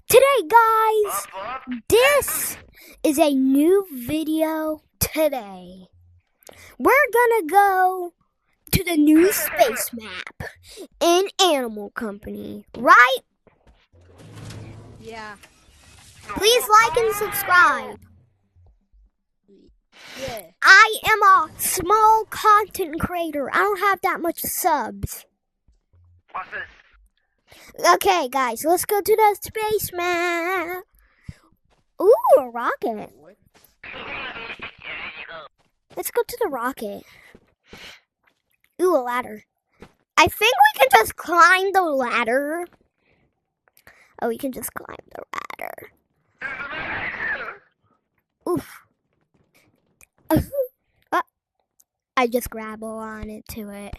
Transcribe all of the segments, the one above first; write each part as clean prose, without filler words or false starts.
Today, guys, this is a new video today. We're gonna go to the new space map in Animal Company, right? Yeah. Please like and subscribe. Yeah. I am a small content creator. I don't have that much subs. What's this? Okay, guys, let's go to the space map. Ooh, a rocket. Let's go to the rocket. Ooh, a ladder. I think we can just climb the ladder. Oh, we can just climb the ladder. Oof. I just grab on it to it.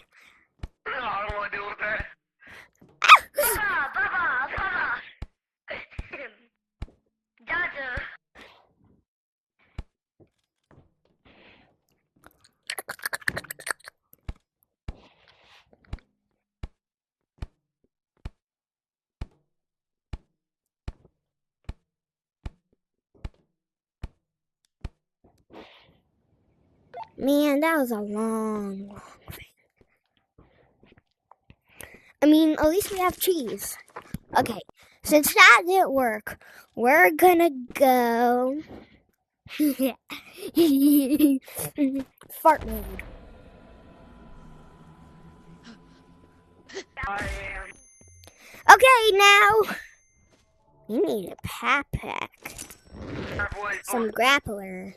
No, I don't want to deal with that. Dada. Man, that was a long thing. I mean, at least we have cheese. Okay, since that didn't work, we're gonna go fart mode. I am. Okay, now we need a backpack, some grappler.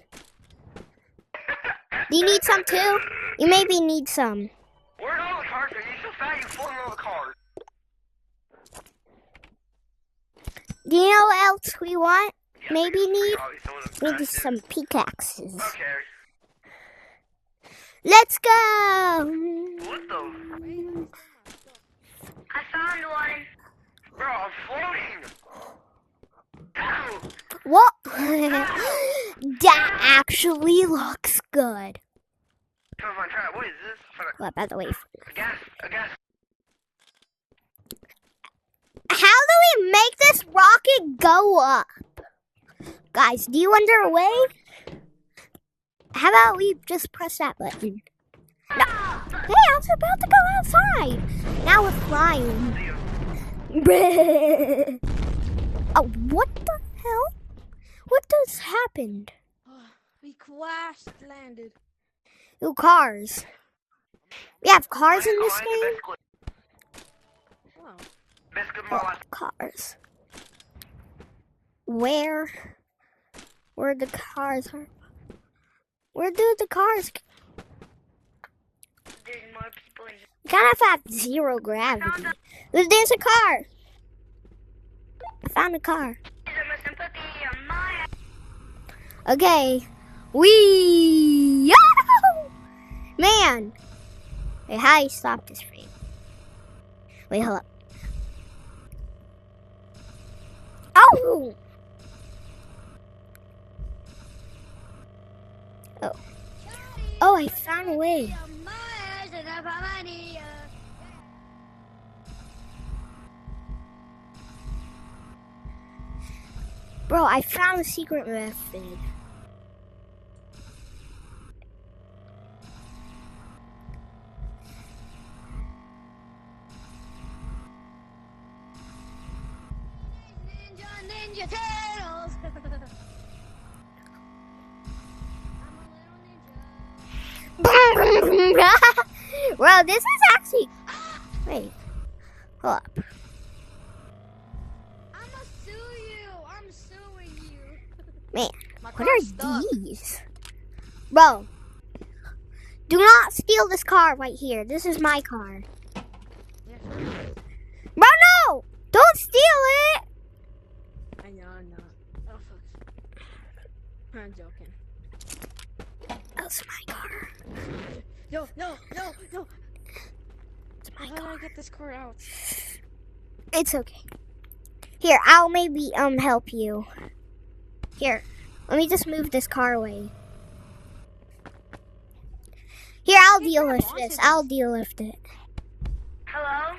Do you need some too? You maybe need some. Where'd all the cars go? You so fat you floating all the cars. Do you know what else we want? Yeah, Maybe need maybe some pickaxes. Okay. Let's go. What the? I found one. Bro, I'm floating. Ow. What? That actually looks good. Come on, try it. What is this? Well, by the way, A gas. how do we make this rocket go up? Guys, do you wonder a way? How about we just press that button? No. Hey, I was about to go outside. Now we're flying. Oh, what the hell? What just happened? We crashed landed. Ooh, cars. We have cars in this game? Wow. Biscuit Oh, boss. cars. Where the cars are? Where do the cars? There's more people in here. We kind of have zero gravity. There's a car. I found a car. There's a sympathy on my. Okay. Man. Wait, how do you stop this frame? Wait, hold up. Oh! Oh, I found a way. Bro, I found a secret method. Ninja Turtles. Bro, this is actually... Wait. Hold up. I'ma sue you. I'm suing you. Man, My what car's are stuck. these? Bro, do not steal this car right here. This is my car. Yeah. Bro, no! Don't steal it! I know. Oh, fuck. I'm joking. That's my car. No. It's my How do car. I get this car out? It's okay. Here, I'll maybe help you. Here, let me just move this car away. Here, I'll deal with this. I'll deal with it. Hello?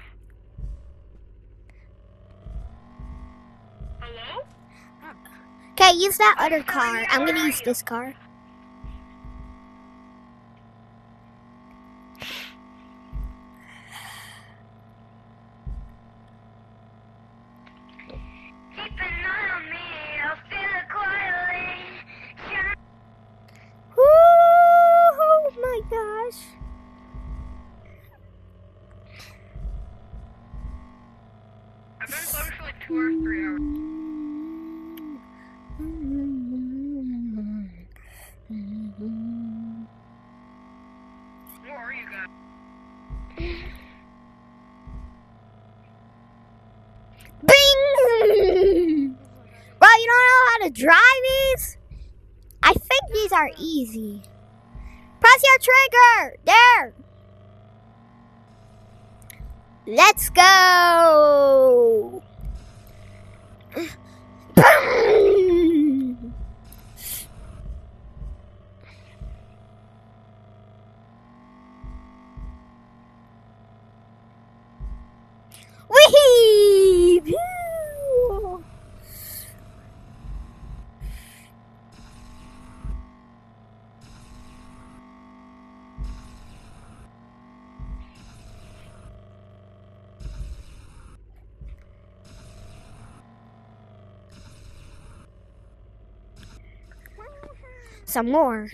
Okay, use that other car. I'm gonna use this car. Keep an eye on me, I'll steal it quietly. Oh my gosh. I've been close for like 2 or 3 hours. Where are you guys? Bing! Bro, you don't know how to drive these? I think these are easy. Press your trigger! There! Let's go! Boom! Whee! Pew! Some more.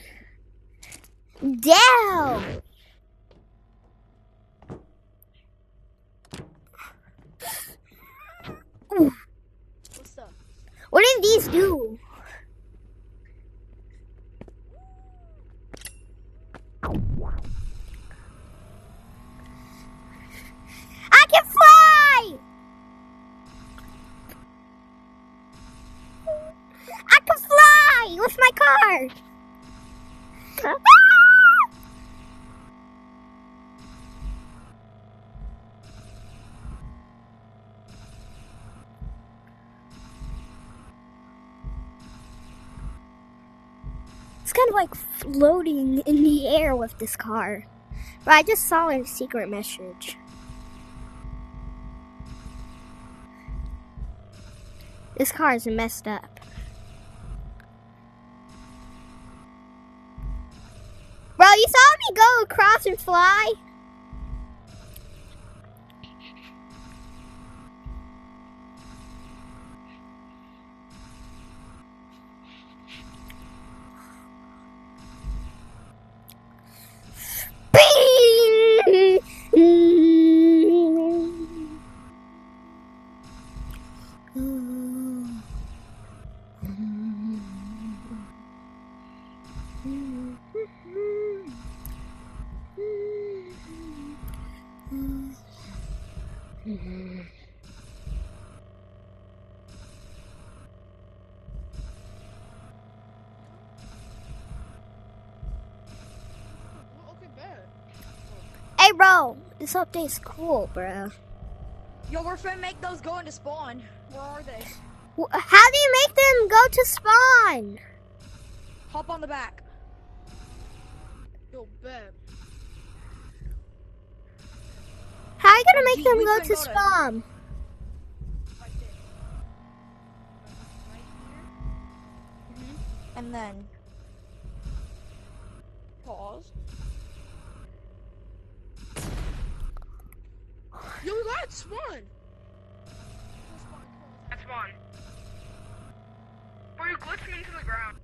Down! What's up? What did these do? I can fly! I can fly with my car! Ah! It's kind of like floating in the air with this car. But I just saw a secret message. This car is messed up. Bro, you saw me go across and fly? Okay, bad. Hey, bro, this update's cool, bro. Yo, we're finna make those go into spawn. Where are they? How do you make them go to spawn? Hop on the back. Yo, bet. How are you gonna make Gee, them we go can to go to- spawn? Right there. Right here. And then pause. Yo, we got spawn. That's one. Bro, you glitched me into the ground.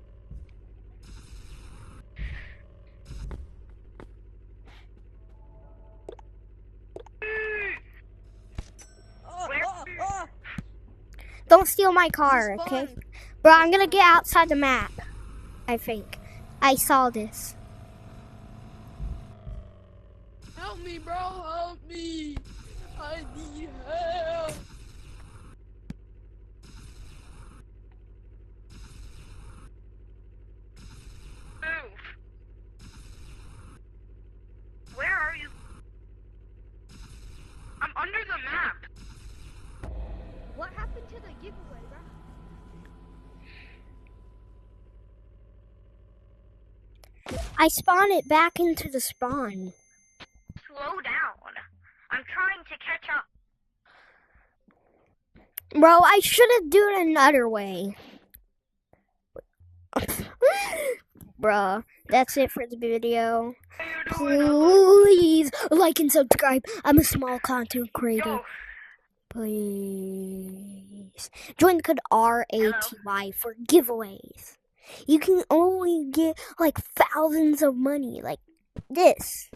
Don't steal my car, This is okay? fun. Bro, I'm gonna get outside the map. I think. I saw this. Help me, bro. Help me. I need help. Move. Where are you? I'm under the map. What happened to the giveaway, bro? I spawn it back into the spawn. Slow down. I'm trying to catch up. Bro, I should have done it another way. Bruh, that's it for the video. Please like and subscribe. I'm a small content creator. Yo, Please join the code RATY for giveaways. You can only get like thousands of money like this.